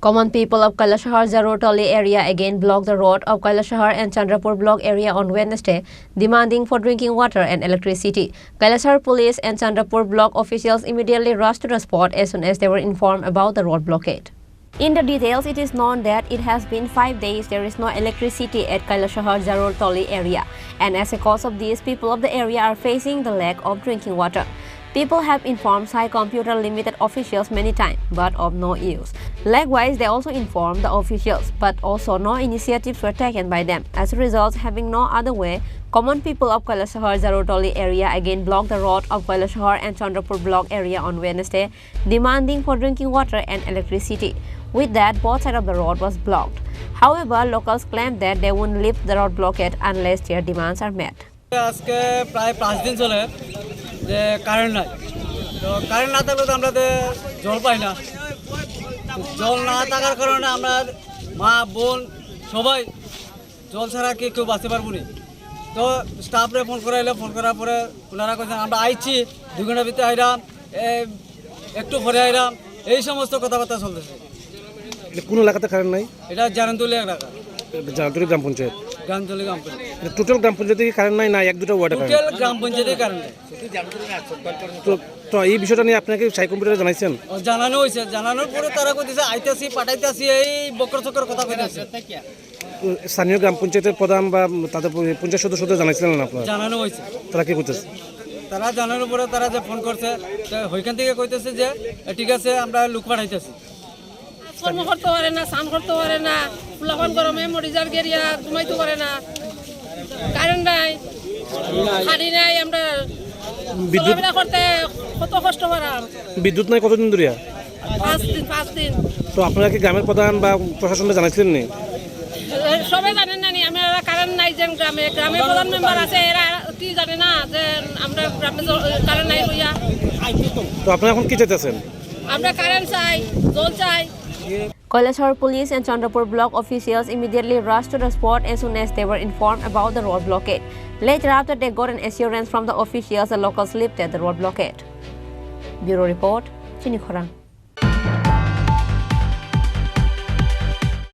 Common people of Kailashahar Jarurtali area again blocked the road of Kailashahar and Chandrapur block area on Wednesday, demanding for drinking water and electricity. Kailashahar police and Chandrapur block officials immediately rushed to the spot as soon as they were informed about the road blockade. In the details, it is known that it has been 5 days there is no electricity at Kailashahar Jarurtali area, and as a cause of this, people of the area are facing the lack of drinking water. People have informed Sai Computer Limited officials many times, but of no use. Likewise, they also informed the officials, but also no initiatives were taken by them. As a result, having no other way, common people of Kailashahar Jarurtali area again blocked the road of Kailashahar and Chandrapur block area on Wednesday, demanding for drinking water and electricity. With that, both sides of the road was blocked. However, locals claimed that they won't lift the road blockade unless their demands are met. আজকে প্রায় 5 দিন চলে যে current নাই, তো current না থাকলে তো আমরা জল পাই না। জল না থাকার কারণে আমরা মা বোন সবাই জল ছাড়া কেউ বাঁচতে পারবো না। তো স্টাফরে ফোন করার পরে ওনারা কইছেন আমরা আইছি 2 ঘন্টার ভিতরে আইলাম, একটু পরে আইলাম, এই সমস্ত কথাবার্তা চলতেছে। কোন এলাকাতে কারেন্ট নাই? এটা জারুরতলি এলাকা, জারুরতলি গ্রাম পঞ্চায়েত। জারুরতলি গ্রাম পঞ্চায়েত টোটাল গ্রাম পঞ্চায়েতে কারেন্ট নাই, না 1-2টা ওয়ার্ডে কারেন্ট? টোটাল গ্রাম পঞ্চায়েতে কারেন্ট নাই। তো এই বিষয়টা নিয়ে আপনাকে সাই কম্পিউটারে জানাইছেন? জানানো হয়েছে, জানানোর পরে তারা কইতেছে আইতাছি পাঠাইতাছি, এই বকর চকর কথা কইতাছে। স্থানীয় গ্রাম পঞ্চায়েতের প্রধান বা তাদের পঞ্চায়েত সদস্যদের জানাইছিলেন না আপনারা? জানানো হয়েছে। তারা কি করতেছে? তারা জানানোর পরে তারা যে ফোন করছে, ওইখান থেকে কইতেছে যে ঠিক আছে আমরা লোক পাঠাইতেছি। কর্ম করতে পারে না, স্নান করতে পারে না, ফুলাফান গরমে মরিজার গেরিয়া ঘুমাইতে পারে না, কারেন্ট নাই, পানি নাই, আমরা বিদ্যুৎ করতে কত কষ্ট পারাম। বিদ্যুৎ নাই কতদিন ধরে? 5 দিন। তো আপনারা কি গ্রামের প্রধান বা প্রশাসনকে জানাইছিলেন নি? সবাই জানেন না, আমরা কারেন্ট নাই, যে গ্রামের প্রধান মেম্বার আছে এরা কি জানে না যে আমরা গ্রামে কারেন্ট নাই লইয়া। তো আপনারা এখন কি চাইতেছেন? আমরা কারেন্ট চাই, জল চাই। Kailashahar police and Chandrapur block officials immediately rushed to the spot as soon as they were informed about the road blockade. Later, after they got an assurance from the officials, the locals lifted the road blockade. Bureau report, Chini Khorang.